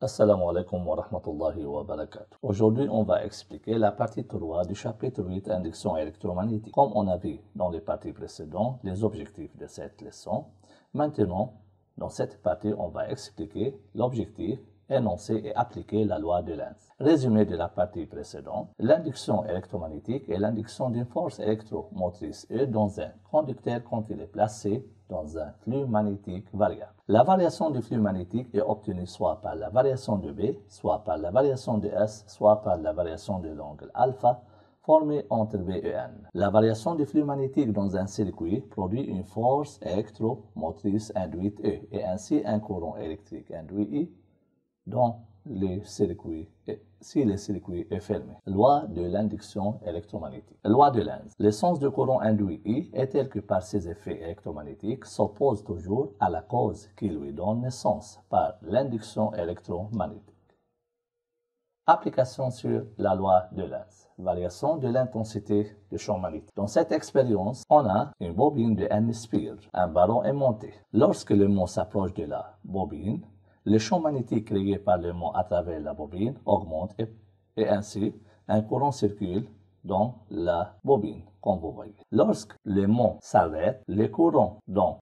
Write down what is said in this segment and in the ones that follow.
Assalamu alaikum wa rahmatullahi wa barakatuh. Aujourd'hui, on va expliquer la partie 3 du chapitre 8, induction électromagnétique. Comme on a vu dans les parties précédentes, les objectifs de cette leçon. Maintenant, dans cette partie, on va expliquer l'objectif, énoncer et appliquer la loi de Lenz. Résumé de la partie précédente, l'induction électromagnétique est l'induction d'une force électromotrice E dans un conducteur quand il est placé dans un flux magnétique variable. La variation du flux magnétique est obtenue soit par la variation de B, soit par la variation de S, soit par la variation de l'angle alpha formée entre B et N. La variation du flux magnétique dans un circuit produit une force électromotrice induite E et ainsi un courant électrique induit I dans le circuit si le circuit est fermé. Loi de l'induction électromagnétique. Loi de Lenz. L'essence du courant induit I est telle que par ses effets électromagnétiques s'oppose toujours à la cause qui lui donne naissance par l'induction électromagnétique. Application sur la loi de Lenz. Variation de l'intensité du champ magnétique. Dans cette expérience, on a une bobine de hémisphère. Un ballon est monté. Lorsque le mont s'approche de la bobine, le champ magnétique créé par le mont à travers la bobine augmente et ainsi un courant circule dans la bobine, comme vous voyez. Lorsque le mont s'arrête, le courant dans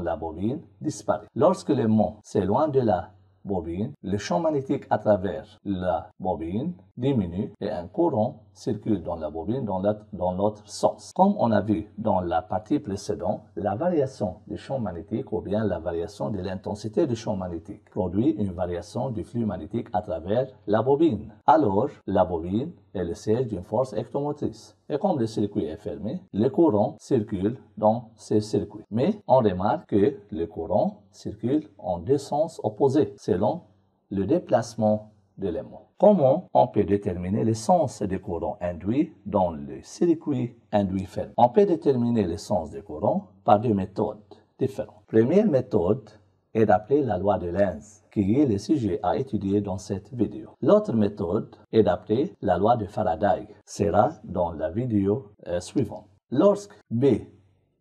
la bobine disparaît. Lorsque le mont s'éloigne de la bobine, le champ magnétique à travers la bobine diminue et un courant circule dans la bobine dans l'autre sens. Comme on a vu dans la partie précédente, la variation du champ magnétique ou bien la variation de l'intensité du champ magnétique produit une variation du flux magnétique à travers la bobine. Alors, la bobine est le siège d'une force électromotrice. Et comme le circuit est fermé, le courant circule dans ce circuit. Mais on remarque que le courant circule en deux sens opposés selon le déplacement de l'élément. Comment on peut déterminer le sens des courants induits dans le circuit induit fermé? On peut déterminer le sens des courants par deux méthodes différentes. Première méthode est d'appeler la loi de Lenz, qui est le sujet à étudier dans cette vidéo. L'autre méthode est d'appeler la loi de Faraday, sera dans la vidéo suivante. Lorsque B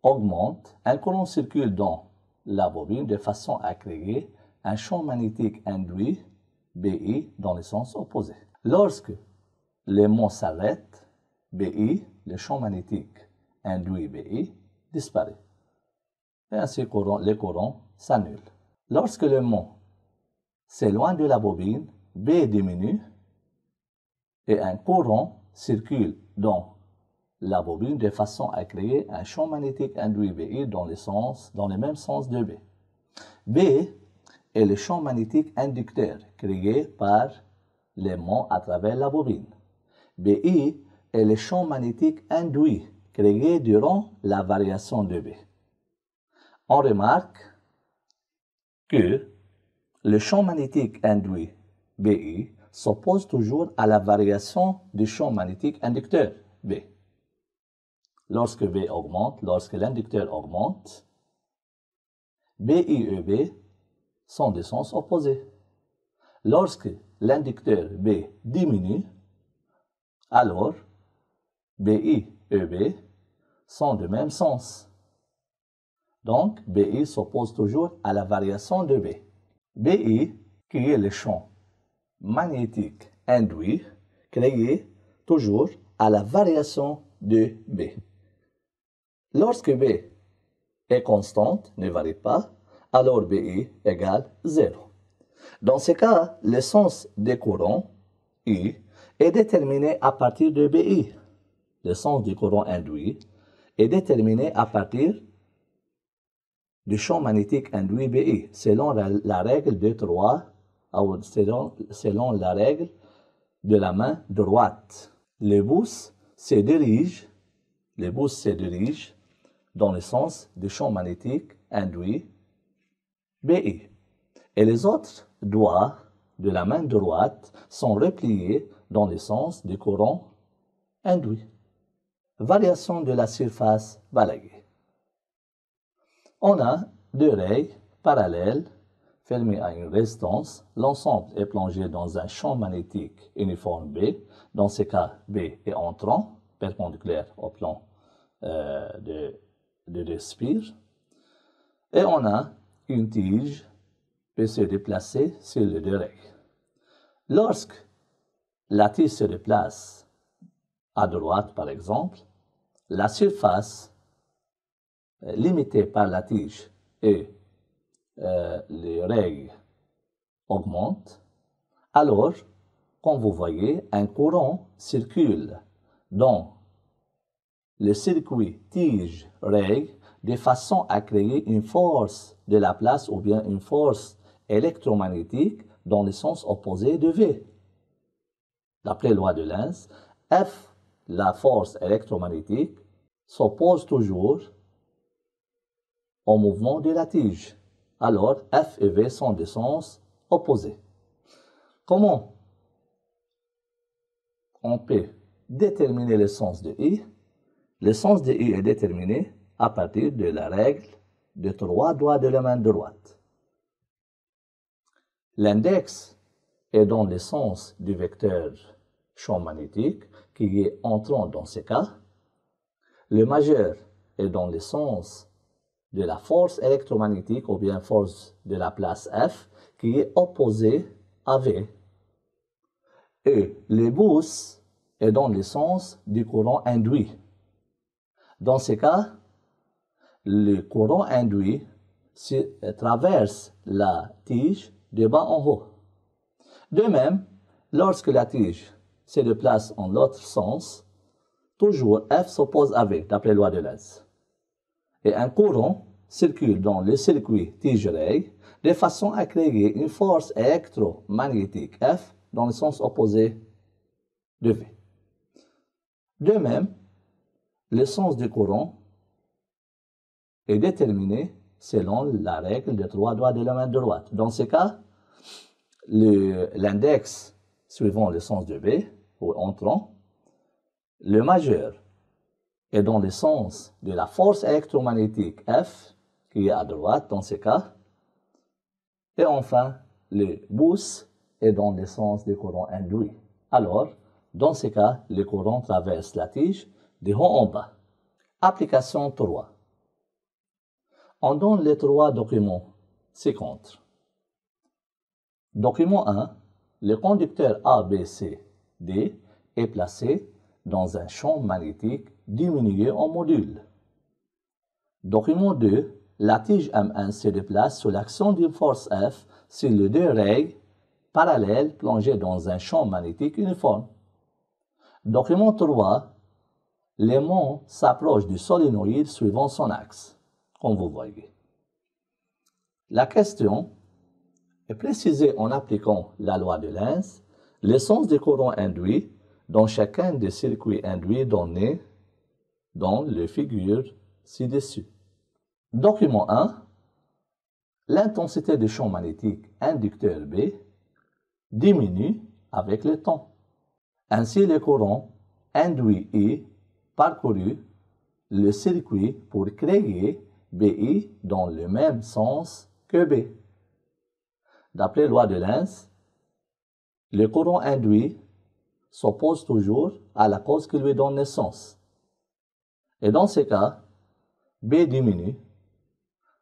augmente, un courant circule dans la bobine de façon à créer un champ magnétique induit BI dans le sens opposé. Lorsque l'aimant s'arrête, BI, le champ magnétique induit BI, disparaît. Et ainsi, les courants s'annulent. Lorsque l'aimant s'éloigne de la bobine, B diminue et un courant circule dans la bobine de façon à créer un champ magnétique induit BI dans le même sens de B. B est le champ magnétique inducteur créé par l'aimant à travers la bobine. BI est le champ magnétique induit créé durant la variation de B. On remarque que le champ magnétique induit BI s'oppose toujours à la variation du champ magnétique inducteur B. Lorsque B augmente, lorsque l'inducteur augmente, BI et B sont de sens opposés. Lorsque l'inducteur B diminue, alors BI et B sont de même sens. Donc, BI s'oppose toujours à la variation de B. BI, qui est le champ magnétique induit, créé toujours à la variation de B. Lorsque B est constante, ne varie pas, alors BI égale 0. Dans ce cas, le sens des courants I est déterminé à partir de BI. Le sens du courant induit est déterminé à partir du champ magnétique induit BI, selon la règle de 3, selon la règle de la main droite. Le pouce se dirige dans le sens du champ magnétique induit BI. Et les autres doigts de la main droite sont repliés dans le sens du courant induit. Variation de la surface balayée. On a deux rayes parallèles fermées à une résistance. L'ensemble est plongé dans un champ magnétique uniforme B. Dans ce cas, B est entrant, perpendiculaire au plan de respire. Et on a une tige peut se déplacer sur les deux règles. Lorsque la tige se déplace à droite, par exemple, la surface limitée par la tige et les règles augmentent, alors, comme vous voyez, un courant circule dans le circuit tige-règle de façon à créer une force de la place ou bien une force électromagnétique dans le sens opposé de V. D'après la loi de Lenz, F, la force électromagnétique, s'oppose toujours au mouvement de la tige. Alors, F et V sont de sens opposés. Comment on peut déterminer le sens de I? Le sens de I est déterminé à partir de la règle de 3 doigts de la main droite. L'index est dans le sens du vecteur champ magnétique qui est entrant dans ce cas. Le majeur est dans le sens de la force électromagnétique ou bien force de la place F qui est opposée à V. Et le pouce est dans le sens du courant induit. Dans ce cas, le courant induit traverse la tige de bas en haut. De même, lorsque la tige se déplace en l'autre sens, toujours F s'oppose à V, d'après la loi de Lenz. Et un courant circule dans le circuit tige-règle de façon à créer une force électromagnétique F dans le sens opposé de V. De même, le sens du courant est déterminé selon la règle des 3 doigts de la main droite. Dans ce cas, l'index suivant le sens de V, ou entrant, le majeur est dans le sens de la force électromagnétique F, qui est à droite dans ce cas, et enfin, le pouce est dans le sens du courant induit. Alors, dans ce cas, le courant traverse la tige de haut en bas. Application 3. On donne les 3 documents ci-contre. Document 1. Le conducteur A, B, C, D est placé dans un champ magnétique diminué en modules. Document 2. La tige M1 se déplace sous l'action d'une force F sur les deux règles parallèles plongées dans un champ magnétique uniforme. Document 3. L'aimant s'approche du solénoïde suivant son axe, comme vous voyez. La question est précisée en appliquant la loi de Lenz, le sens des courants induits dans chacun des circuits induits donnés dans les figures ci-dessus. Document 1. L'intensité du champ magnétique inducteur B diminue avec le temps. Ainsi, le courant induit I parcouru le circuit pour créer BI dans le même sens que B. D'après la loi de Lenz, le courant induit s'oppose toujours à la cause qui lui donne naissance. Et dans ce cas, B diminue,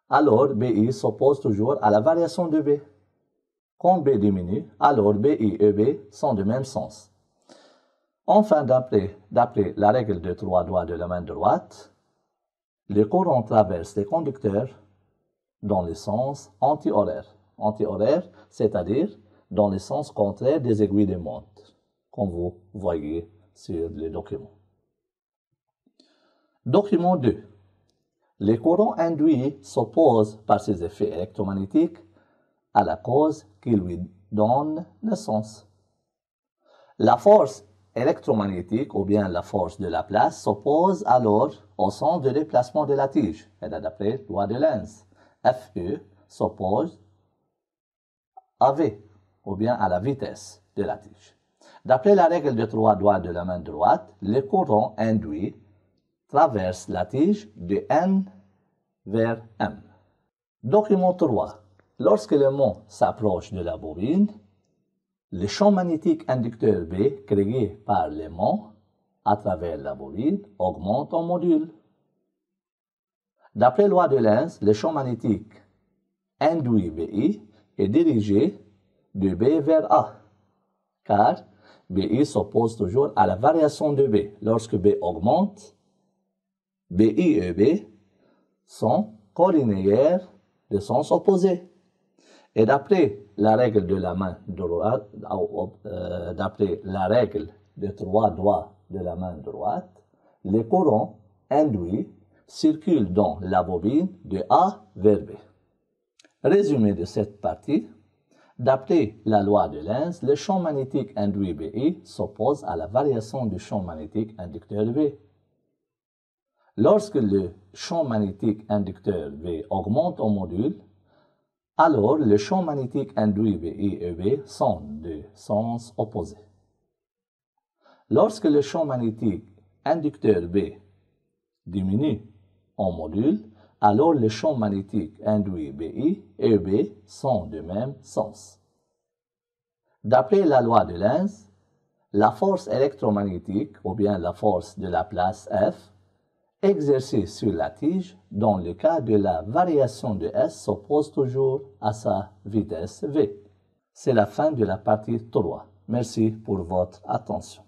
alors BI s'oppose toujours à la variation de B. Quand B diminue, alors BI et B sont du même sens. Enfin, d'après la règle de 3 doigts de la main droite, le courant traverse les conducteurs dans le sens anti-horaire. Anti-horaire, c'est-à-dire dans le sens contraire des aiguilles de montre, comme vous voyez sur le document. Document 2. Les courants induits s'opposent par ses effets électromagnétiques à la cause qui lui donne naissance. La force électromagnétique ou bien la force de la place s'oppose alors au sens de déplacement de la tige, et d'après la loi de Lenz. FE s'oppose à V, ou bien à la vitesse de la tige. D'après la règle de 3 doigts de la main droite, le courant induit traverse la tige de N vers M. Document 3. Lorsque l'aimant s'approche de la bobine, le champ magnétique inducteur B créé par l'aimant à travers la bobine augmente en module. D'après la loi de Lenz, le champ magnétique induit BI est dirigé de B vers A, car BI s'oppose toujours à la variation de B. Lorsque B augmente, BI et B sont collinéaires de sens opposé. Et d'après la règle de la main droite, d'après la règle des 3 doigts de la main droite, les courants induits circulent dans la bobine de A vers B. Résumé de cette partie, d'après la loi de Lenz, le champ magnétique induit BI s'oppose à la variation du champ magnétique inducteur B. Lorsque le champ magnétique inducteur B augmente en module, alors le champ magnétique induit BI et B sont de sens opposé. Lorsque le champ magnétique inducteur B diminue en module, alors le champ magnétique induit BI et B sont de même sens. D'après la loi de Lenz, la force électromagnétique, ou bien la force de la place F, exercée sur la tige, dans le cas de la variation de S, s'oppose toujours à sa vitesse V. C'est la fin de la partie 3. Merci pour votre attention.